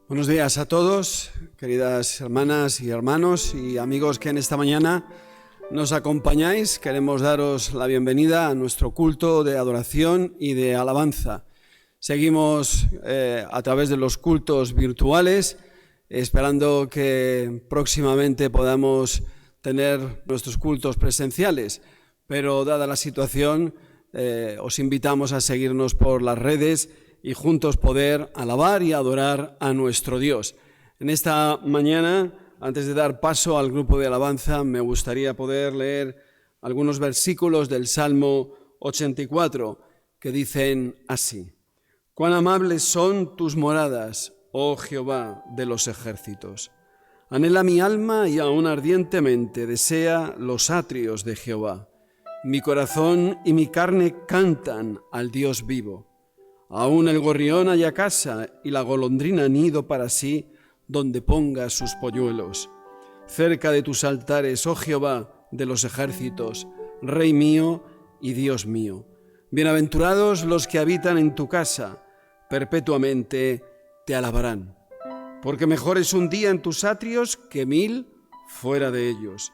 Buenos días a todos, queridas hermanas y hermanos y amigos que en esta mañana nos acompañáis. Queremos daros la bienvenida a nuestro culto de adoración y de alabanza. Seguimos a través de los cultos virtuales, esperando que próximamente podamos tener nuestros cultos presenciales, pero dada la situación, os invitamos a seguirnos por las redes y juntos poder alabar y adorar a nuestro Dios. En esta mañana, antes de dar paso al grupo de alabanza, me gustaría poder leer algunos versículos del Salmo 84 que dicen así: «Cuán amables son tus moradas, oh Jehová de los ejércitos. Anhela mi alma y aún ardientemente desea los atrios de Jehová. Mi corazón y mi carne cantan al Dios vivo. Aún el gorrión halla casa y la golondrina nido para sí, donde ponga sus polluelos. Cerca de tus altares, oh Jehová de los ejércitos, Rey mío y Dios mío. Bienaventurados los que habitan en tu casa, perpetuamente te alabarán. Porque mejor es un día en tus atrios que 1000 fuera de ellos.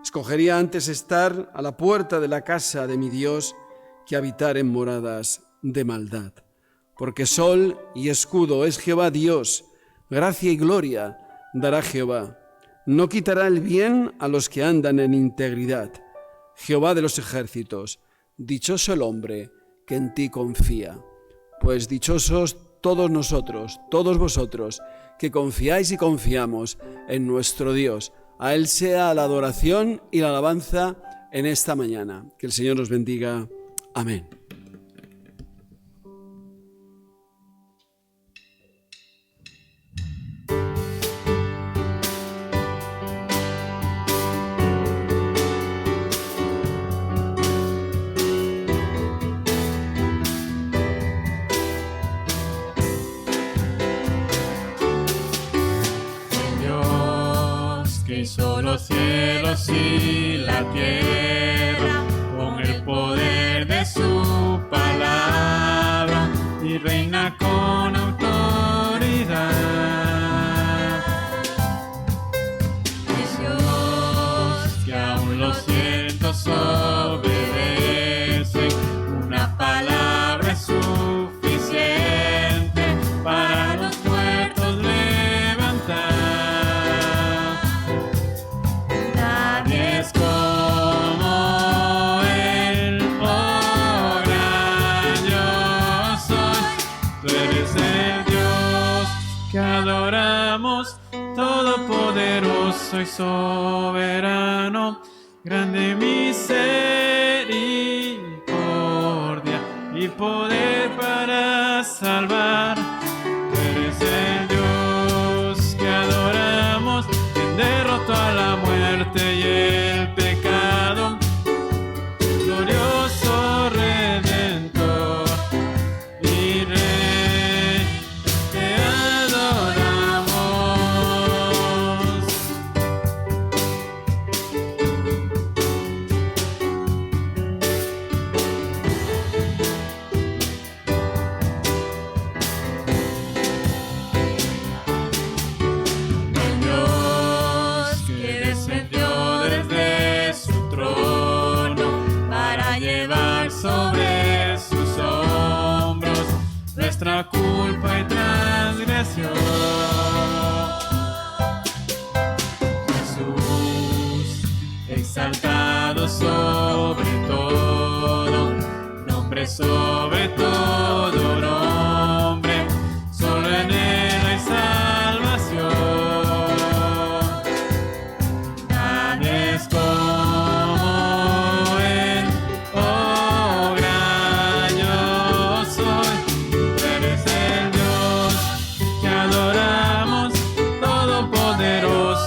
Escogería antes estar a la puerta de la casa de mi Dios que habitar en moradas de maldad. Porque sol y escudo es Jehová Dios, gracia y gloria dará Jehová. No quitará el bien a los que andan en integridad. Jehová de los ejércitos, dichoso el hombre que en ti confía. Pues dichosos todos nosotros, todos vosotros, que confiáis y confiamos en nuestro Dios. A Él sea la adoración y la alabanza en esta mañana. Que el Señor nos bendiga. Amén. Hizo los cielos y la tierra con el poder de su palabra y reina con autoridad. Es Dios que aún los cielos obedecen, una palabra es suficiente para los muertos levantar. Todopoderoso y soberano, grande misericordia y poder para salvar. Tú eres el Dios que adoramos, quien derrotó a la muerte y el pecado. Glorioso Redentor y Rey, te adoramos. Sobre sus hombros nuestra culpa y transgresión. Jesús, exaltado sobre todo, nombre sobre todo nombre, solo en Él hay salvación. Nadie es como Él.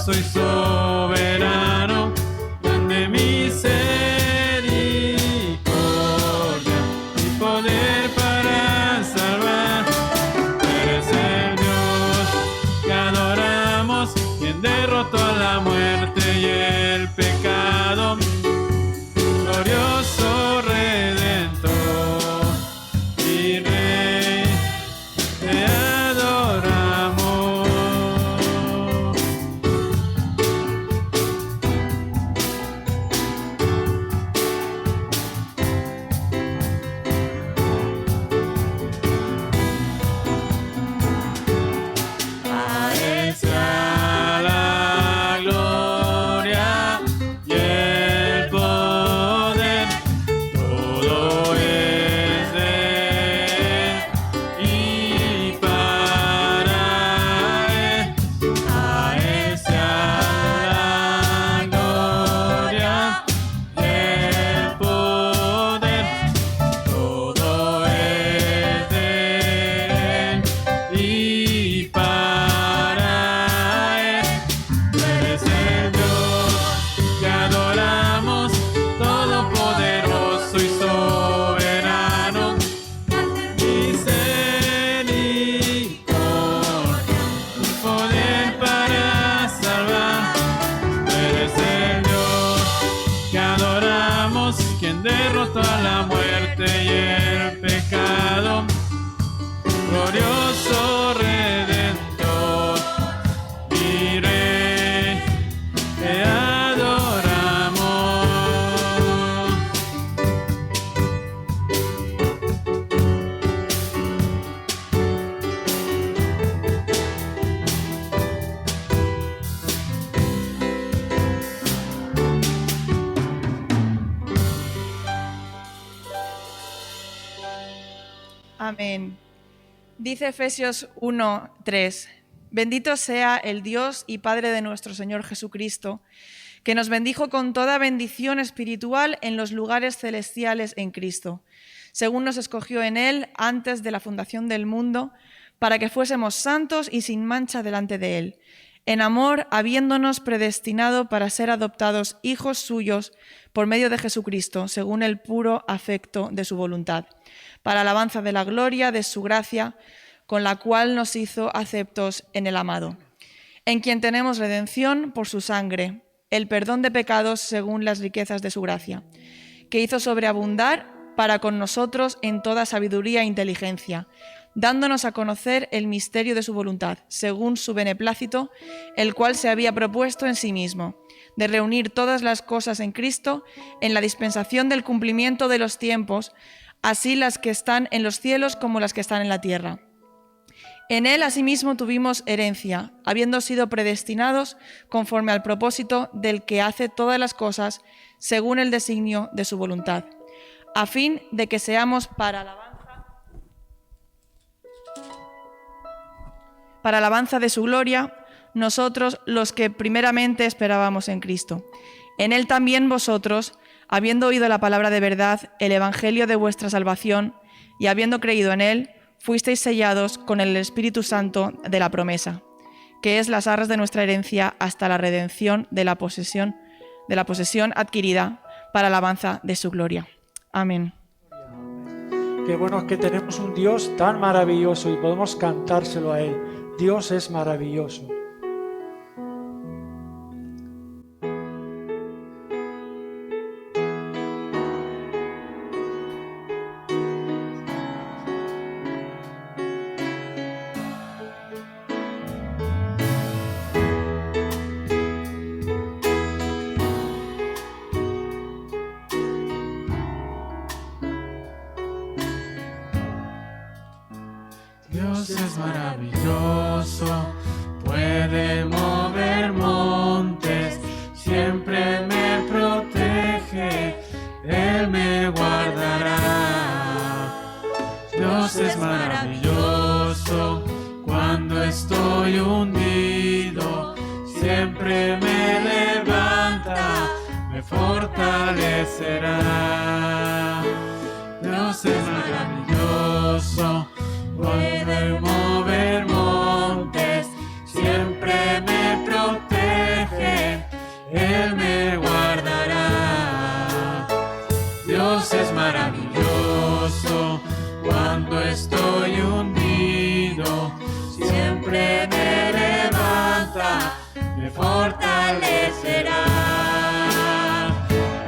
Soy soberano, grande misericordia y poder para salvar. Eres el Dios que adoramos, quien derrotó a la muerte y el pecado. Glorioso Redentor y Rey, te adoramos. expuesto a la muerte y el pecado, glorioso Redentor y Rey, te adoramos. Amén. Dice Efesios 1:3: Bendito sea el Dios y Padre de nuestro Señor Jesucristo, que nos bendijo con toda bendición espiritual en los lugares celestiales en Cristo, según nos escogió en Él antes de la fundación del mundo, para que fuésemos santos y sin mancha delante de Él, en amor, habiéndonos predestinado para ser adoptados hijos suyos por medio de Jesucristo, según el puro afecto de su voluntad, para alabanza de la gloria de su gracia, con la cual nos hizo aceptos en el amado, en quien tenemos redención por su sangre, el perdón de pecados según las riquezas de su gracia, que hizo sobreabundar para con nosotros en toda sabiduría e inteligencia, dándonos a conocer el misterio de su voluntad, según su beneplácito, el cual se había propuesto en sí mismo, de reunir todas las cosas en Cristo, en la dispensación del cumplimiento de los tiempos, así las que están en los cielos como las que están en la tierra. En Él asimismo tuvimos herencia, habiendo sido predestinados conforme al propósito del que hace todas las cosas según el designio de su voluntad, a fin de que seamos para alabanza de su gloria, nosotros los que primeramente esperábamos en Cristo. En Él también vosotros, habiendo oído la palabra de verdad, el evangelio de vuestra salvación, y habiendo creído en Él, fuisteis sellados con el Espíritu Santo de la promesa, que es las arras de nuestra herencia hasta la redención de la posesión adquirida para alabanza de su gloria. Amén. Qué bueno que tenemos un Dios tan maravilloso y podemos cantárselo a Él. Dios es maravilloso. Dios es maravilloso, puede mover montes, siempre me protege, Él me guardará. Dios es maravilloso, cuando estoy hundido, siempre me levanta, me fortalecerá. Dios es maravilloso, puede mover montes, siempre me protege, Él me guardará. Dios es maravilloso, cuando estoy hundido, siempre me levanta, me fortalecerá.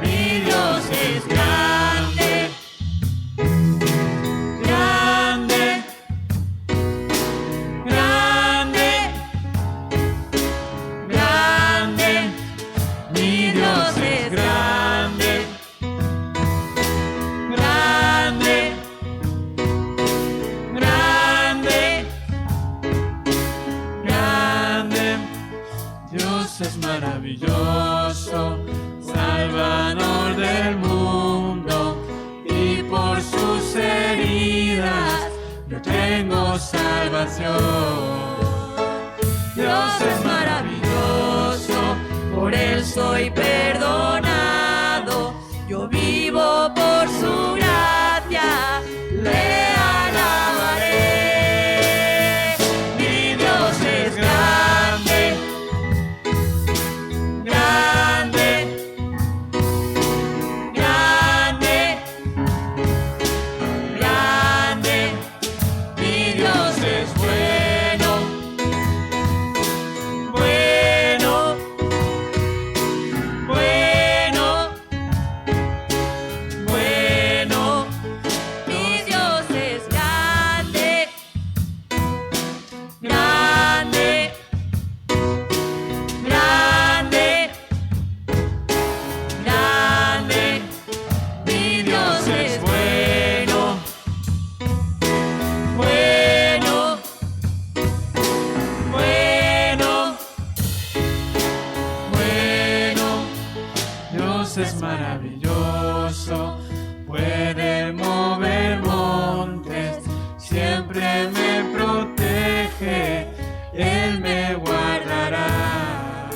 Mi Dios es grande, grande, grande, grande. Mi Dios es grande, grande, grande, grande. Dios es maravilloso, Salvador del mundo, y por sus heridas yo tengo salvación. Dios es maravilloso, por Él soy perdonado, yo vivo por su gracia, le alabaré. Mi Dios es grande, grande, grande, grande. Mi Dios es bueno, bueno, bueno, bueno. es maravilloso, puede mover montes, siempre me protege, Él me guardará.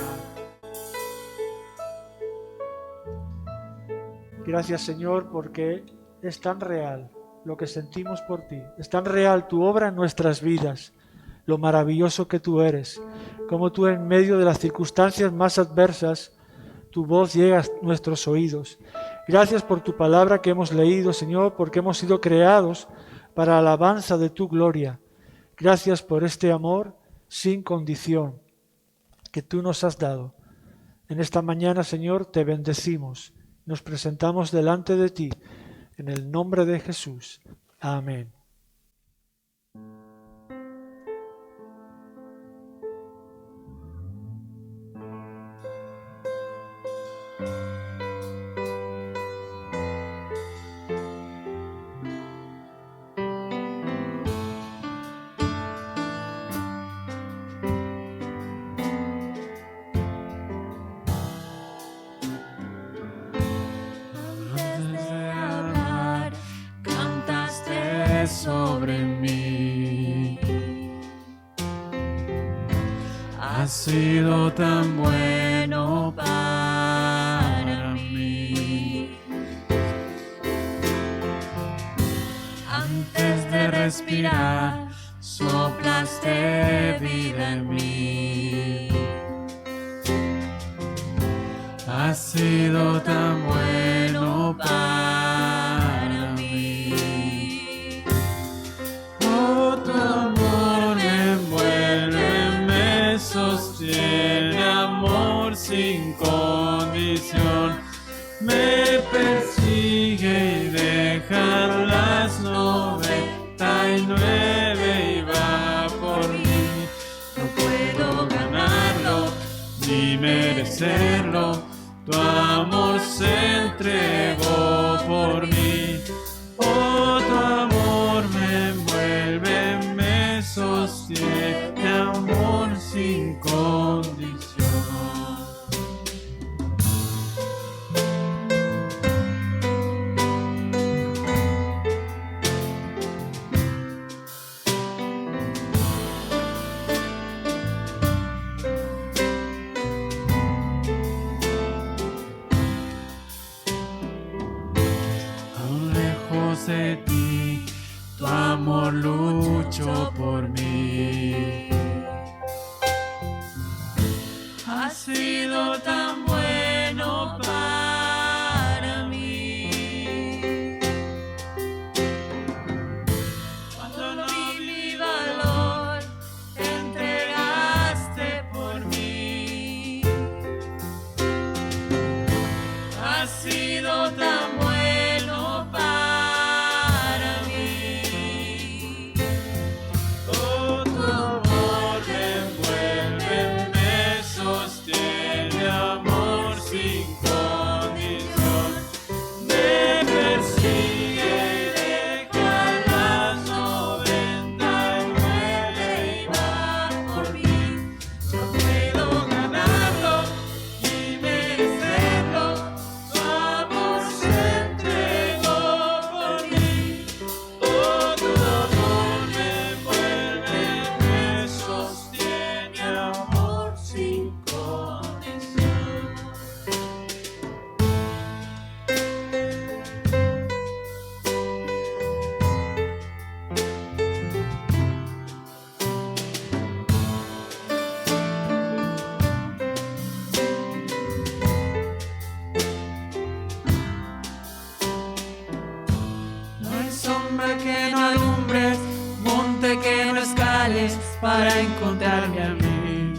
Gracias, Señor, porque es tan real lo que sentimos por ti. Es tan real tu obra en nuestras vidas, lo maravilloso que tú eres, como tú en medio de las circunstancias más adversas, tu voz llega a nuestros oídos. Gracias por tu palabra que hemos leído, Señor, porque hemos sido creados para alabanza de tu gloria. Gracias por este amor sin condición que tú nos has dado. En esta mañana, Señor, te bendecimos. Nos presentamos delante de ti, en el nombre de Jesús. Amén. Sobre mí, has sido tan bueno para mí. Antes de respirar, soplaste vida en mí. Has sido tan bueno para mí. Tu amor me envuelve, me sostiene, amor sin condición, me persigue y deja las 99 y va por mí. No puedo ganarlo ni merecerlo, tu amor se entregó por mí. Oh, tu amor me envuelve, me sostiene, amor sin condición. Aún lejos de ti, tu amor luchó por mí. Has sido tan bueno para mí. Cuando no vi mi valor, te entregaste por mí. Has sido tan bueno para mí. Oh, tu amor me envuelve, me sostiene, amor sin condición, me persigue y deja las 99 y va por mí. No puedo ganarlo ni merecerlo, tu amor se entregó por mí. Oh, tu amor me envuelve, me sostiene, amor sin condición. No hay sombra que no alumbres, monte que no escales para encontrarme a mí.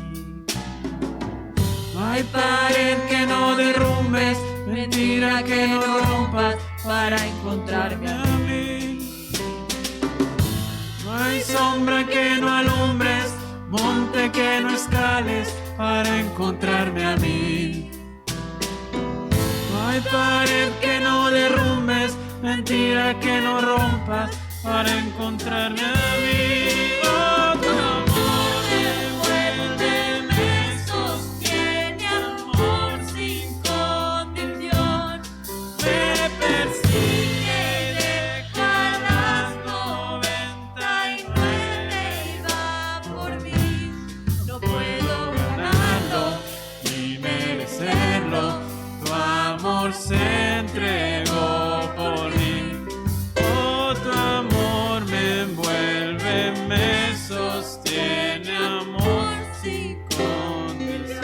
No hay pared que no derrumbes, mentira que no rompas para encontrarme a mí. No hay sombra que no alumbres, monte que no escales para encontrarme a mí. No hay pared que no derrumbes, mentira que no rompas para encontrarme a mí. Oh, tu amor me envuelve, me sostiene, amor sin condición. amor se entregó por mí. Oh, tu amor me envuelve, me sostiene, amor sin condición.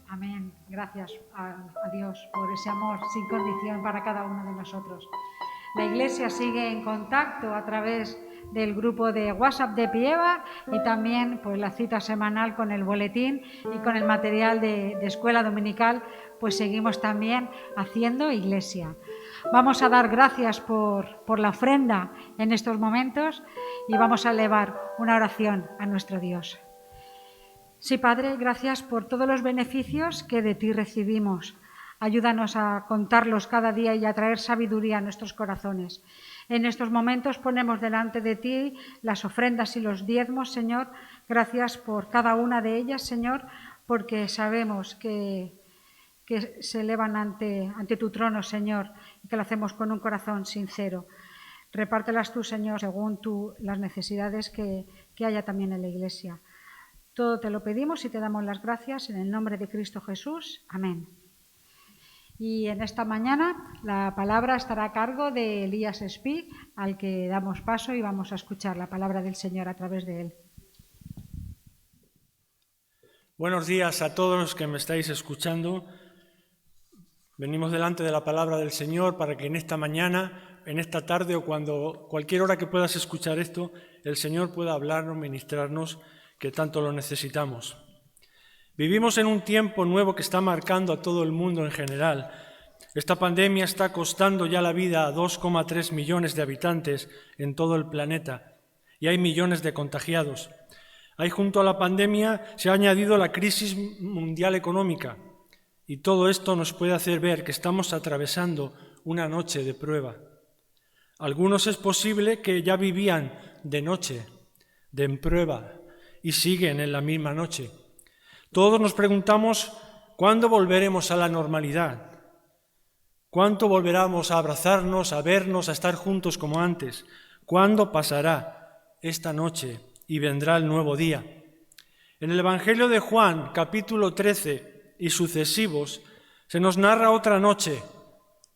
Amén. Gracias a Dios por ese amor sin condición para cada uno de nosotros. La Iglesia sigue en contacto a través del grupo de WhatsApp de Pieva y también pues la cita semanal con el boletín y con el material de escuela dominical, pues seguimos también haciendo Iglesia. Vamos a dar gracias por la ofrenda en estos momentos y vamos a elevar una oración a nuestro Dios. Sí, Padre, gracias por todos los beneficios que de ti recibimos. Ayúdanos a contarlos cada día y a traer sabiduría a nuestros corazones. En estos momentos ponemos delante de ti las ofrendas y los diezmos, Señor. Gracias por cada una de ellas, Señor, porque sabemos que se elevan ante tu trono, Señor, y que lo hacemos con un corazón sincero. Repártelas tú, Señor, según las necesidades que haya también en la Iglesia. Todo te lo pedimos y te damos las gracias en el nombre de Cristo Jesús. Amén. Y en esta mañana la palabra estará a cargo de Elías Espí, al que damos paso y vamos a escuchar la palabra del Señor a través de él. Buenos días a todos los que me estáis escuchando. Venimos delante de la palabra del Señor para que en esta mañana, en esta tarde o cuando cualquier hora que puedas escuchar esto, el Señor pueda hablarnos, ministrarnos, que tanto lo necesitamos. Vivimos en un tiempo nuevo que está marcando a todo el mundo en general. Esta pandemia está costando ya la vida a 2,3 millones de habitantes en todo el planeta y hay millones de contagiados. Ahí junto a la pandemia se ha añadido la crisis mundial económica y todo esto nos puede hacer ver que estamos atravesando una noche de prueba. Algunos es posible que ya vivían de noche, de en prueba, y siguen en la misma noche. Todos nos preguntamos ¿cuándo volveremos a la normalidad? ¿Cuándo volveremos a abrazarnos, a vernos, a estar juntos como antes? ¿Cuándo pasará esta noche y vendrá el nuevo día? En el Evangelio de Juan, capítulo 13 y sucesivos, se nos narra otra noche,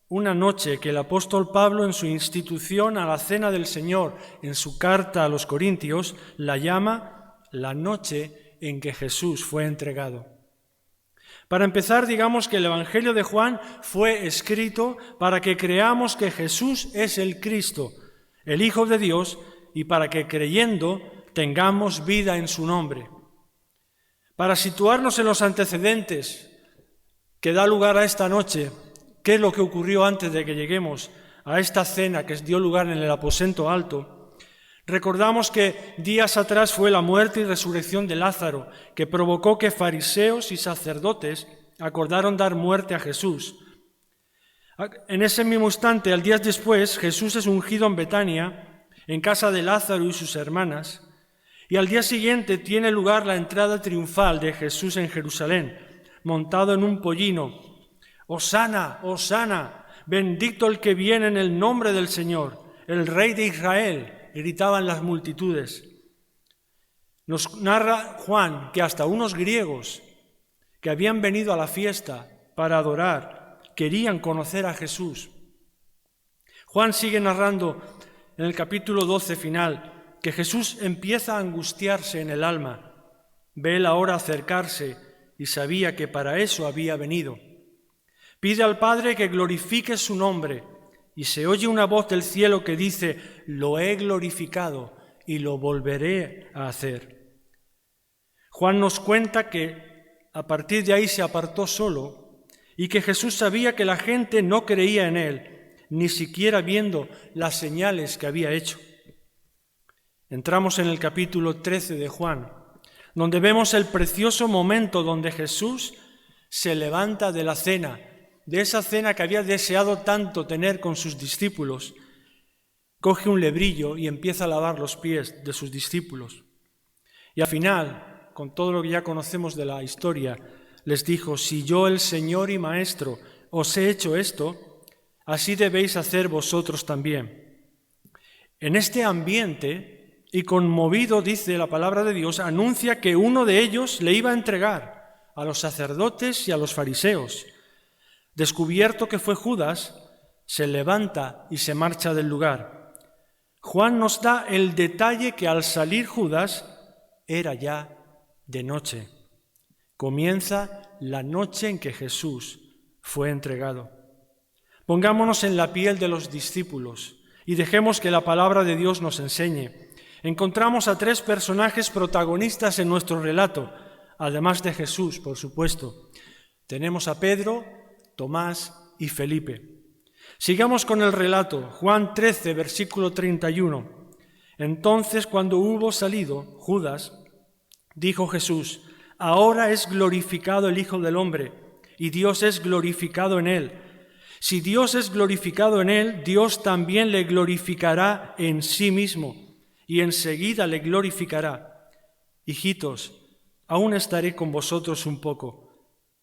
una noche que el apóstol Pablo en su institución a la Cena del Señor, en su carta a los Corintios, la llama la noche en que Jesús fue entregado. Para empezar, digamos que el Evangelio de Juan fue escrito para que creamos que Jesús es el Cristo, el Hijo de Dios, y para que creyendo tengamos vida en su nombre. Para situarnos en los antecedentes que da lugar a esta noche, qué es lo que ocurrió antes de que lleguemos a esta cena que dio lugar en el aposento alto, recordamos que días atrás fue la muerte y resurrección de Lázaro, que provocó que fariseos y sacerdotes acordaron dar muerte a Jesús. En ese mismo instante, al día después, Jesús es ungido en Betania, en casa de Lázaro y sus hermanas, y al día siguiente tiene lugar la entrada triunfal de Jesús en Jerusalén, montado en un pollino. ¡Hosana, hosana! Bendito el que viene en el nombre del Señor, el Rey de Israel, gritaban las multitudes. Nos narra Juan que hasta unos griegos que habían venido a la fiesta para adorar querían conocer a Jesús. Juan sigue narrando en el capítulo 12 final que Jesús empieza a angustiarse en el alma. Ve la hora acercarse y sabía que para eso había venido. Pide al Padre que glorifique su nombre y se oye una voz del cielo que dice: lo he glorificado y lo volveré a hacer. Juan nos cuenta que a partir de ahí se apartó solo y que Jesús sabía que la gente no creía en él, ni siquiera viendo las señales que había hecho. Entramos en el capítulo 13 de Juan, donde vemos el precioso momento donde Jesús se levanta de la cena, de esa cena que había deseado tanto tener con sus discípulos, coge un lebrillo y empieza a lavar los pies de sus discípulos. Y al final, con todo lo que ya conocemos de la historia, les dijo: si yo, el Señor y Maestro, os he hecho esto, así debéis hacer vosotros también. En este ambiente, y conmovido, dice la palabra de Dios, anuncia que uno de ellos le iba a entregar a los sacerdotes y a los fariseos. Descubierto que fue Judas, se levanta y se marcha del lugar. Juan nos da el detalle que al salir Judas era ya de noche. Comienza la noche en que Jesús fue entregado. Pongámonos en la piel de los discípulos y dejemos que la palabra de Dios nos enseñe. Encontramos a 3 personajes protagonistas en nuestro relato, además de Jesús, por supuesto. Tenemos a Pedro, Tomás y Felipe. Sigamos con el relato. Juan 13, versículo 31. Entonces, cuando hubo salido Judas, dijo Jesús: ahora es glorificado el Hijo del Hombre, y Dios es glorificado en él. Si Dios es glorificado en él, Dios también le glorificará en sí mismo, y enseguida le glorificará. Hijitos, aún estaré con vosotros un poco.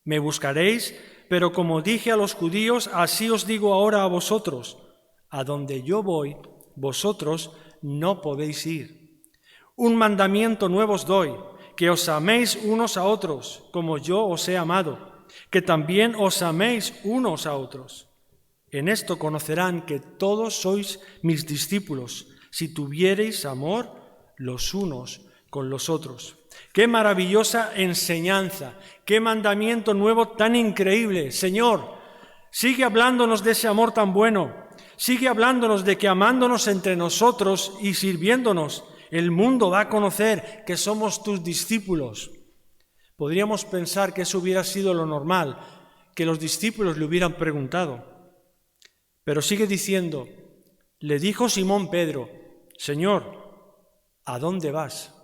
Me buscaréis, pero como dije a los judíos, así os digo ahora a vosotros: a donde yo voy, vosotros no podéis ir. Un mandamiento nuevo os doy, que os améis unos a otros, como yo os he amado, que también os améis unos a otros. En esto conocerán que todos sois mis discípulos, si tuviereis amor los unos con los otros. ¡Qué maravillosa enseñanza! ¡Qué mandamiento nuevo tan increíble! Señor, sigue hablándonos de ese amor tan bueno. Sigue hablándonos de que amándonos entre nosotros y sirviéndonos, el mundo va a conocer que somos tus discípulos. Podríamos pensar que eso hubiera sido lo normal, que los discípulos le hubieran preguntado. Pero sigue diciendo: le dijo Simón Pedro: Señor, ¿a dónde vas?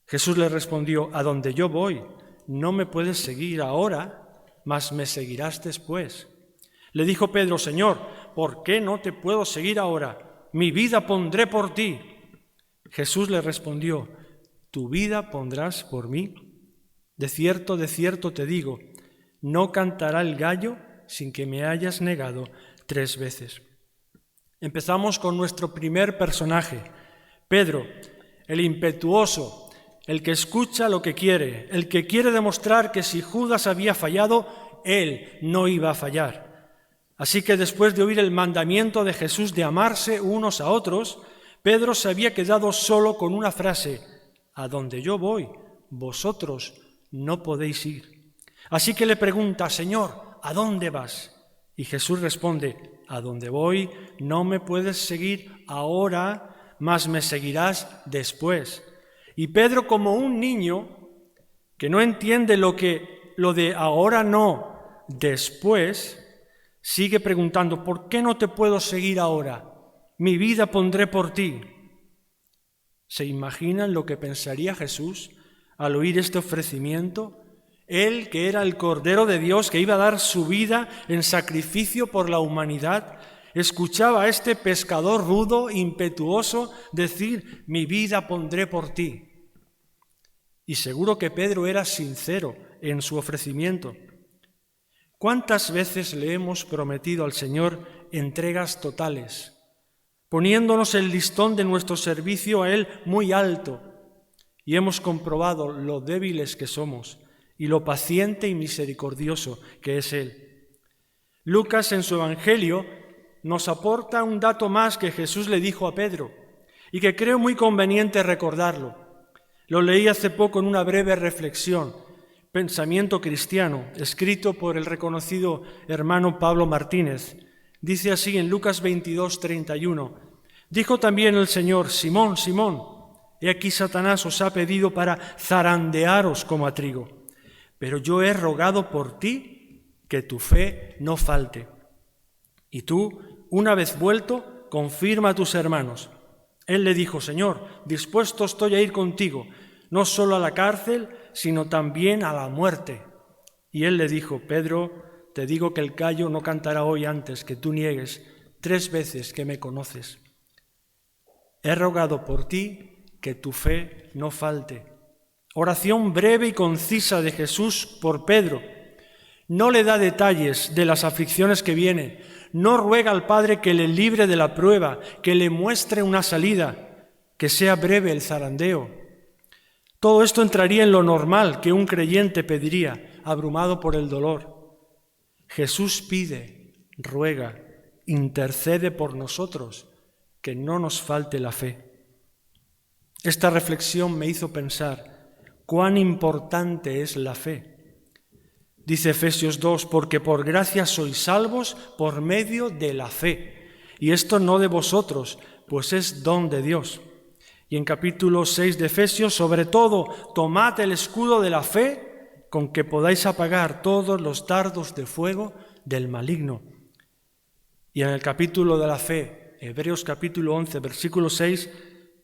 Jesús le respondió: a donde yo voy, no me puedes seguir ahora, mas me seguirás después. Le dijo Pedro: Señor, ¿por qué no te puedo seguir ahora? Mi vida pondré por ti. Jesús le respondió: ¿tu vida pondrás por mí? De cierto te digo, no cantará el gallo sin que me hayas negado 3 veces. Empezamos con nuestro primer personaje, Pedro, el impetuoso, el que escucha lo que quiere, el que quiere demostrar que si Judas había fallado, él no iba a fallar. Así que después de oír el mandamiento de Jesús de amarse unos a otros, Pedro se había quedado solo con una frase: a donde yo voy, vosotros no podéis ir. Así que le pregunta: Señor, ¿a dónde vas? Y Jesús responde: a donde voy no me puedes seguir ahora, mas me seguirás después. Y Pedro, como un niño que no entiende lo de ahora no, después, sigue preguntando: ¿por qué no te puedo seguir ahora? Mi vida pondré por ti. ¿Se imaginan lo que pensaría Jesús al oír este ofrecimiento? Él, que era el Cordero de Dios, que iba a dar su vida en sacrificio por la humanidad, escuchaba a este pescador rudo, impetuoso, decir: mi vida pondré por ti. Y seguro que Pedro era sincero en su ofrecimiento. ¿Cuántas veces le hemos prometido al Señor entregas totales, poniéndonos el listón de nuestro servicio a Él muy alto? Y hemos comprobado lo débiles que somos y lo paciente y misericordioso que es Él. Lucas, en su Evangelio, nos aporta un dato más que Jesús le dijo a Pedro y que creo muy conveniente recordarlo. Lo leí hace poco en una breve reflexión, Pensamiento Cristiano, escrito por el reconocido hermano Pablo Martínez. Dice así en Lucas 22:31: dijo también el Señor: Simón, Simón, he aquí Satanás os ha pedido para zarandearos como a trigo, pero yo he rogado por ti que tu fe no falte. Y tú, una vez vuelto, confirma a tus hermanos. Él le dijo: Señor, dispuesto estoy a ir contigo, no solo a la cárcel, sino también a la muerte. Y él le dijo: Pedro, te digo que el gallo no cantará hoy antes que tú niegues 3 veces que me conoces. he rogado por ti que tu fe no falte. Oración breve y concisa de Jesús por Pedro. No le da detalles de las aflicciones que vienen, no ruega al Padre que le libre de la prueba, que le muestre una salida, que sea breve el zarandeo. Todo esto entraría en lo normal que un creyente pediría, abrumado por el dolor. Jesús pide, ruega, intercede por nosotros, que no nos falte la fe. Esta reflexión me hizo pensar cuán importante es la fe. Dice Efesios 2, porque por gracia sois salvos por medio de la fe. Y esto no de vosotros, pues es don de Dios. Y en capítulo 6 de Efesios, sobre todo, tomad el escudo de la fe, con que podáis apagar todos los dardos de fuego del maligno. Y en el capítulo de la fe, Hebreos capítulo 11, versículo 6,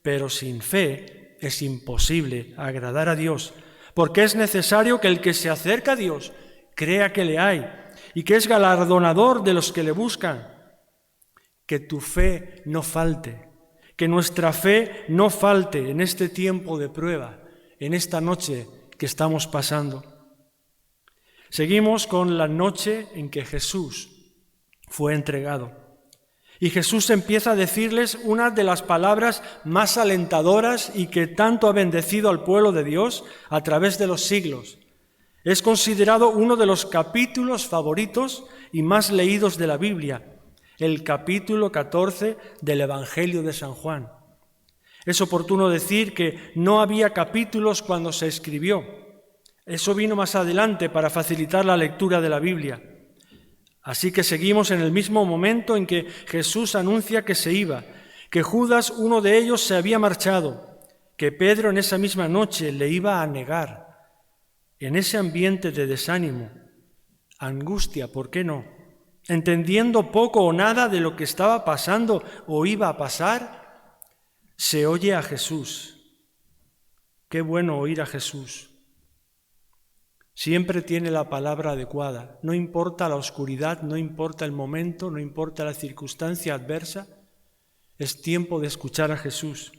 pero sin fe es imposible agradar a Dios, porque es necesario que el que se acerca a Dios crea que le hay y que es galardonador de los que le buscan. Que tu fe no falte, que nuestra fe no falte en este tiempo de prueba, en esta noche que estamos pasando. Seguimos con la noche en que Jesús fue entregado. Y Jesús empieza a decirles una de las palabras más alentadoras y que tanto ha bendecido al pueblo de Dios a través de los siglos. Es considerado uno de los capítulos favoritos y más leídos de la Biblia, el capítulo 14 del Evangelio de San Juan. Es oportuno decir que no había capítulos cuando se escribió. Eso vino más adelante para facilitar la lectura de la Biblia. Así que seguimos en el mismo momento en que Jesús anuncia que se iba, que Judas, uno de ellos, se había marchado, que Pedro en esa misma noche le iba a negar. En ese ambiente de desánimo, angustia, ¿por qué no? Entendiendo poco o nada de lo que estaba pasando o iba a pasar, se oye a Jesús. Qué bueno oír a Jesús. Siempre tiene la palabra adecuada. No importa la oscuridad, no importa el momento, no importa la circunstancia adversa. Es tiempo de escuchar a Jesús.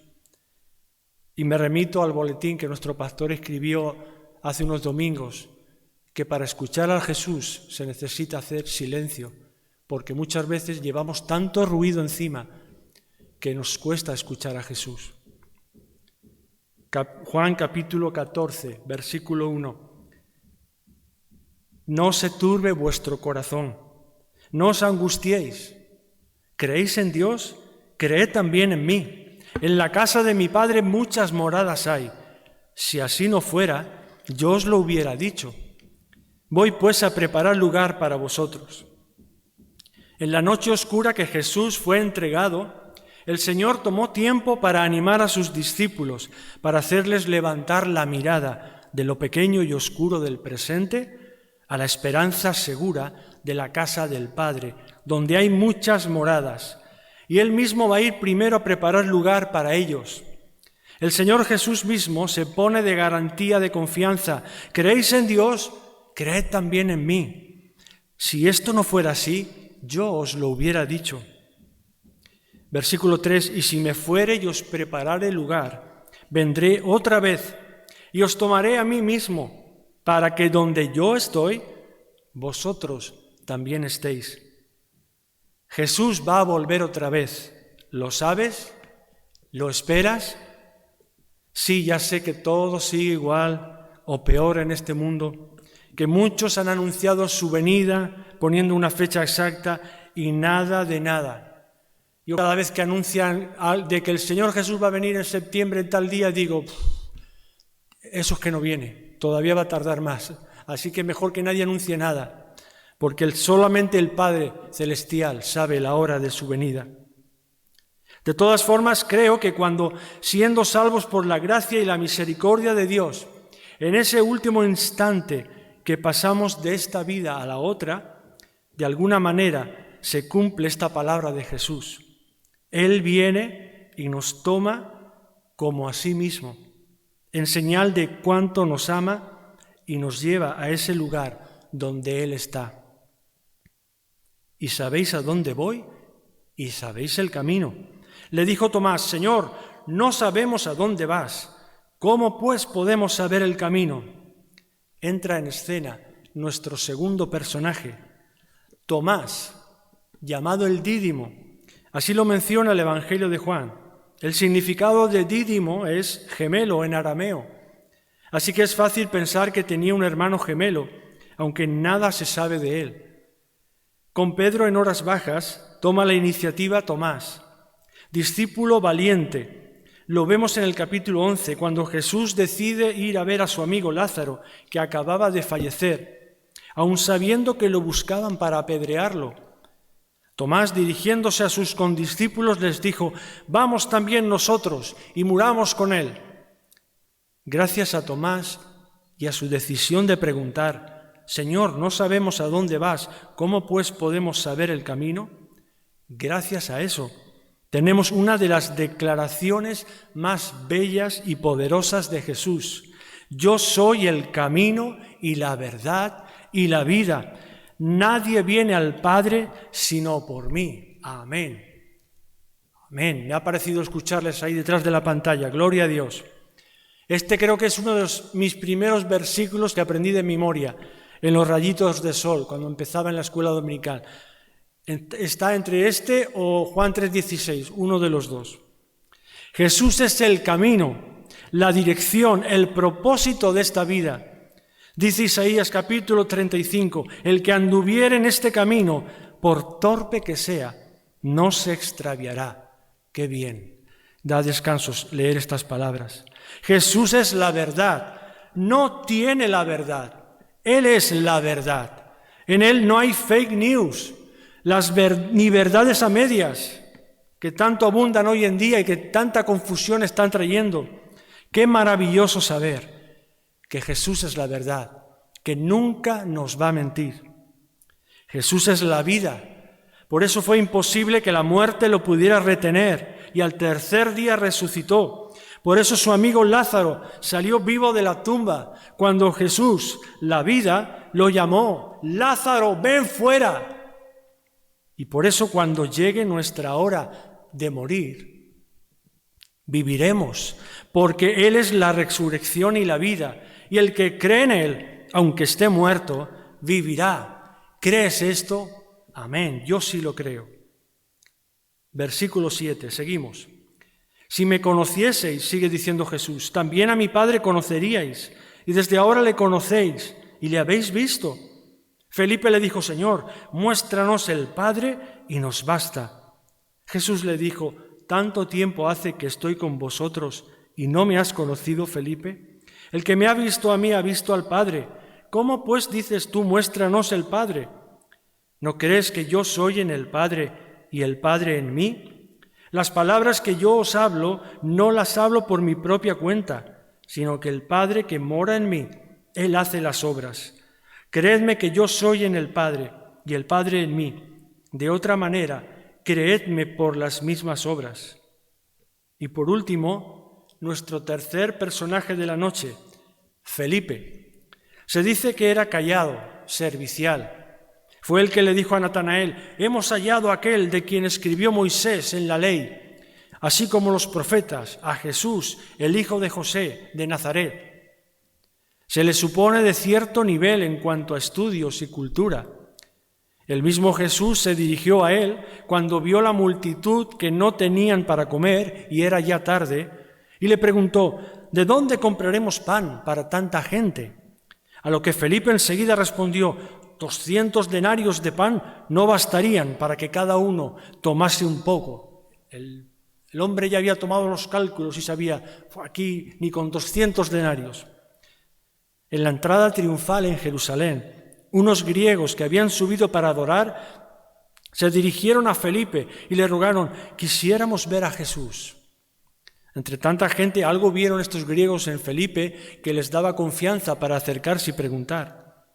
Y me remito al boletín que nuestro pastor escribió hace unos domingos, que para escuchar a Jesús se necesita hacer silencio, porque muchas veces llevamos tanto ruido encima que nos cuesta escuchar a Jesús. Juan capítulo 14, versículo 1. No se turbe vuestro corazón, no os angustiéis. ¿Creéis en Dios? Creed también en mí. En la casa de mi Padre muchas moradas hay. Si así no fuera, yo os lo hubiera dicho. Voy pues a preparar lugar para vosotros. En la noche oscura que Jesús fue entregado, el Señor tomó tiempo para animar a sus discípulos, para hacerles levantar la mirada de lo pequeño y oscuro del presente a la esperanza segura de la casa del Padre, donde hay muchas moradas. Y Él mismo va a ir primero a preparar lugar para ellos. El Señor Jesús mismo se pone de garantía de confianza. ¿Creéis en Dios? Creed también en mí. Si esto no fuera así, yo os lo hubiera dicho. Versículo 3, y si me fuere y os preparare lugar, vendré otra vez y os tomaré a mí mismo, para que donde yo estoy, vosotros también estéis. Jesús va a volver otra vez. ¿Lo sabes? ¿Lo esperas? Sí, ya sé que todo sigue igual o peor en este mundo, que muchos han anunciado su venida poniendo una fecha exacta y nada de nada. Yo cada vez que anuncian de que el Señor Jesús va a venir en septiembre en tal día, digo, eso es que no viene, todavía va a tardar más. Así que mejor que nadie anuncie nada, porque solamente el Padre Celestial sabe la hora de su venida. De todas formas, creo que cuando, siendo salvos por la gracia y la misericordia de Dios, en ese último instante que pasamos de esta vida a la otra, de alguna manera se cumple esta palabra de Jesús. Él viene y nos toma como a sí mismo, en señal de cuánto nos ama y nos lleva a ese lugar donde Él está. ¿Y sabéis a dónde voy? ¿Y sabéis el camino? Le dijo Tomás: Señor, no sabemos a dónde vas. ¿Cómo pues podemos saber el camino? Entra en escena nuestro segundo personaje, Tomás, llamado el Dídimo. Así lo menciona el Evangelio de Juan. El significado de Dídimo es gemelo en arameo. Así que es fácil pensar que tenía un hermano gemelo, aunque nada se sabe de él. Con Pedro en horas bajas toma la iniciativa Tomás, discípulo valiente. Lo vemos en el capítulo 11, cuando Jesús decide ir a ver a su amigo Lázaro, que acababa de fallecer, aun sabiendo que lo buscaban para apedrearlo. Tomás, dirigiéndose a sus condiscípulos, les dijo: «Vamos también nosotros y muramos con él». Gracias a Tomás y a su decisión de preguntar: «Señor, no sabemos a dónde vas, ¿cómo pues podemos saber el camino?», gracias a eso tenemos una de las declaraciones más bellas y poderosas de Jesús. Yo soy el camino y la verdad y la vida. Nadie viene al Padre sino por mí. Amén. Amén. Me ha parecido escucharles ahí detrás de la pantalla. Gloria a Dios. Este creo que es uno de mis primeros versículos que aprendí de memoria en los rayitos de sol cuando empezaba en la escuela dominical. Está entre este o Juan 3:16, uno de los dos. Jesús es el camino, la dirección, el propósito de esta vida. Dice Isaías capítulo 35, el que anduviere en este camino, por torpe que sea, no se extraviará. Qué bien, da descansos leer estas palabras. Jesús es la verdad, no tiene la verdad, Él es la verdad. En Él no hay fake news, ni verdades a medias, que tanto abundan hoy en día y que tanta confusión están trayendo. Qué maravilloso saber que Jesús es la verdad, que nunca nos va a mentir. Jesús es la vida. Por eso fue imposible que la muerte lo pudiera retener y al tercer día resucitó. Por eso su amigo Lázaro salió vivo de la tumba cuando Jesús, la vida, lo llamó: «Lázaro, ven fuera». Y por eso cuando llegue nuestra hora de morir, viviremos, porque Él es la resurrección y la vida, y el que cree en Él, aunque esté muerto, vivirá. ¿Crees esto? Amén, yo sí lo creo. Versículo 7, seguimos. Si me conocieseis, sigue diciendo Jesús, también a mi Padre conoceríais, y desde ahora le conocéis, y le habéis visto. Felipe le dijo: Señor, muéstranos el Padre y nos basta. Jesús le dijo: ¿tanto tiempo hace que estoy con vosotros y no me has conocido, Felipe? El que me ha visto a mí ha visto al Padre. ¿Cómo pues dices tú: muéstranos el Padre? ¿No crees que yo soy en el Padre y el Padre en mí? Las palabras que yo os hablo no las hablo por mi propia cuenta, sino que el Padre que mora en mí, Él hace las obras. Creedme que yo soy en el Padre y el Padre en mí. De otra manera, creedme por las mismas obras. Y por último, nuestro tercer personaje de la noche, Felipe. Se dice que era callado, servicial. Fue el que le dijo a Natanael: hemos hallado a aquel de quien escribió Moisés en la ley, así como los profetas, a Jesús, el hijo de José, de Nazaret. Se le supone de cierto nivel en cuanto a estudios y cultura. El mismo Jesús se dirigió a él cuando vio la multitud que no tenían para comer y era ya tarde, y le preguntó: ¿de dónde compraremos pan para tanta gente? A lo que Felipe enseguida respondió: 200 denarios de pan no bastarían para que cada uno tomase un poco. El hombre ya había tomado los cálculos y sabía: aquí ni con 200 denarios. En la entrada triunfal en Jerusalén, unos griegos que habían subido para adorar se dirigieron a Felipe y le rogaron: quisiéramos ver a Jesús. Entre tanta gente, algo vieron estos griegos en Felipe que les daba confianza para acercarse y preguntar.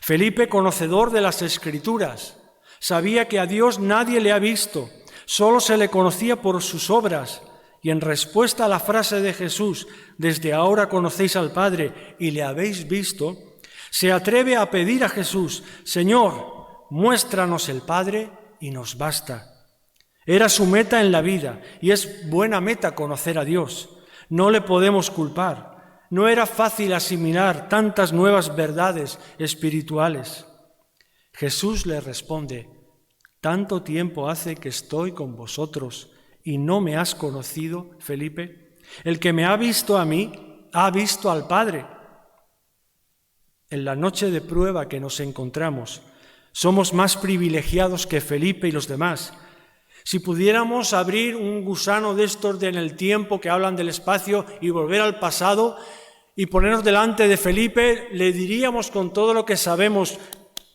Felipe, conocedor de las Escrituras, sabía que a Dios nadie le ha visto, solo se le conocía por sus obras. Y en respuesta a la frase de Jesús: desde ahora conocéis al Padre y le habéis visto, se atreve a pedir a Jesús: Señor, muéstranos el Padre y nos basta. Era su meta en la vida y es buena meta conocer a Dios. No le podemos culpar. No era fácil asimilar tantas nuevas verdades espirituales. Jesús le responde: ¿tanto tiempo hace que estoy con vosotros y no me has conocido, Felipe? El que me ha visto a mí, ha visto al Padre. En la noche de prueba que nos encontramos, somos más privilegiados que Felipe y los demás. Si pudiéramos abrir un gusano de estos en el tiempo que hablan del espacio y volver al pasado y ponernos delante de Felipe, le diríamos con todo lo que sabemos,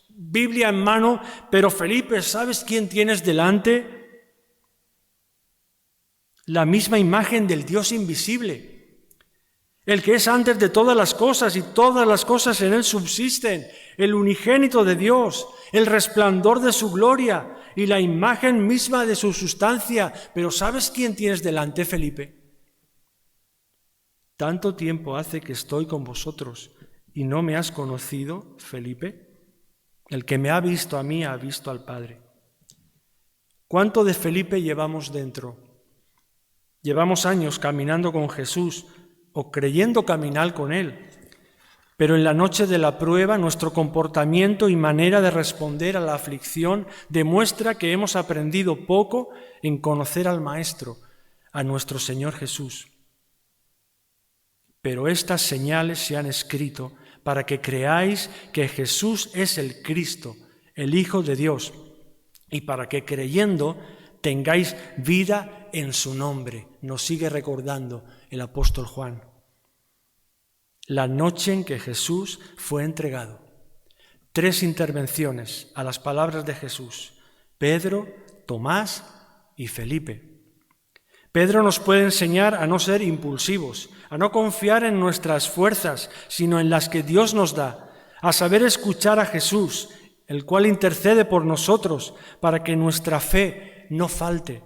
Biblia en mano: pero Felipe, ¿sabes quién tienes delante? La misma imagen del Dios invisible, el que es antes de todas las cosas y todas las cosas en él subsisten, el unigénito de Dios, el resplandor de su gloria y la imagen misma de su sustancia. Pero ¿sabes quién tienes delante, Felipe? ¿Tanto tiempo hace que estoy con vosotros y no me has conocido, Felipe? El que me ha visto a mí ha visto al Padre. ¿Cuánto de Felipe llevamos dentro? Llevamos años caminando con Jesús o creyendo caminar con Él, pero en la noche de la prueba nuestro comportamiento y manera de responder a la aflicción demuestra que hemos aprendido poco en conocer al Maestro, a nuestro Señor Jesús. Pero estas señales se han escrito para que creáis que Jesús es el Cristo, el Hijo de Dios, y para que creyendo tengáis vida en su nombre, nos sigue recordando el apóstol Juan. La noche en que Jesús fue entregado. 3 intervenciones a las palabras de Jesús: Pedro, Tomás y Felipe. Pedro nos puede enseñar a no ser impulsivos, a no confiar en nuestras fuerzas, sino en las que Dios nos da, a saber escuchar a Jesús, el cual intercede por nosotros para que nuestra fe no falte.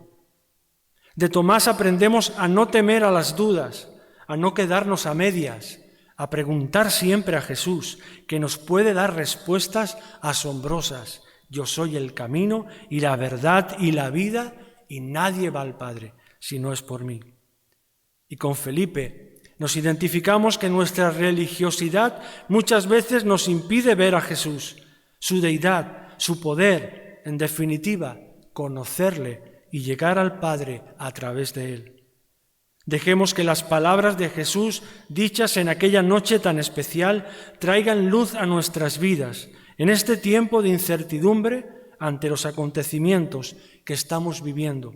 De Tomás aprendemos a no temer a las dudas, a no quedarnos a medias, a preguntar siempre a Jesús, que nos puede dar respuestas asombrosas. Yo soy el camino y la verdad y la vida, y nadie va al Padre si no es por mí. Y con Felipe nos identificamos que nuestra religiosidad muchas veces nos impide ver a Jesús, su deidad, su poder, en definitiva, conocerle y llegar al Padre a través de él. Dejemos que las palabras de Jesús, dichas en aquella noche tan especial, traigan luz a nuestras vidas en este tiempo de incertidumbre ante los acontecimientos que estamos viviendo.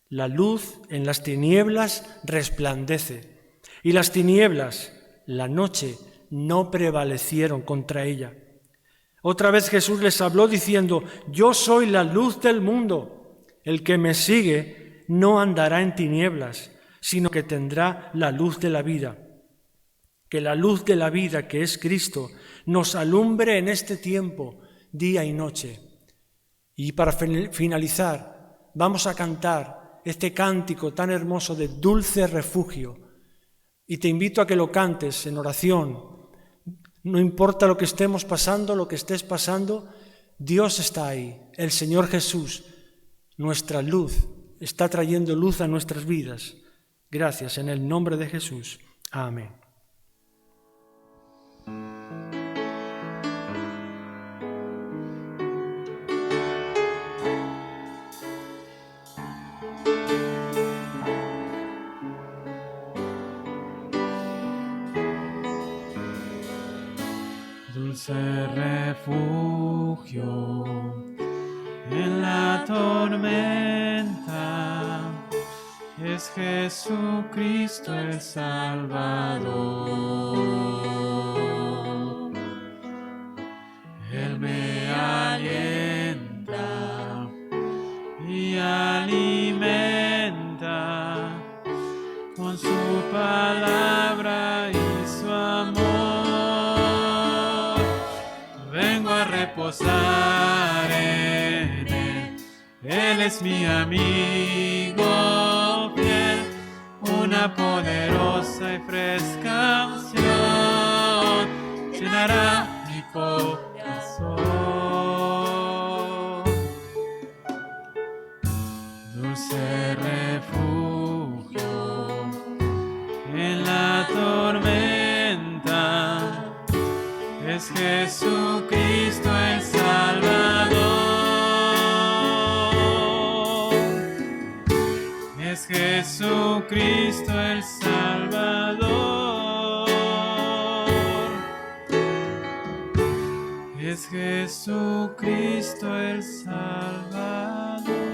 La luz en las tinieblas resplandece, y las tinieblas, la noche, no prevalecieron contra ella. Otra vez Jesús les habló diciendo: yo soy la luz del mundo. El que me sigue no andará en tinieblas, sino que tendrá la luz de la vida. Que la luz de la vida, que es Cristo, nos alumbre en este tiempo, día y noche. Y para finalizar, vamos a cantar este cántico tan hermoso de Dulce Refugio. Y te invito a que lo cantes en oración. No importa lo que estemos pasando, lo que estés pasando, Dios está ahí. El Señor Jesús, nuestra luz, está trayendo luz a nuestras vidas. Gracias, en el nombre de Jesús. Amén. Dulce refugio en la tormenta, es Jesucristo el Salvador. Él me alienta y alimenta con su palabra y su amor. Vengo a reposar en Él, Él es mi amigo fiel, una poderosa y fresca unción llenará mi corazón. Jesucristo el Salvador. Es Jesucristo el Salvador.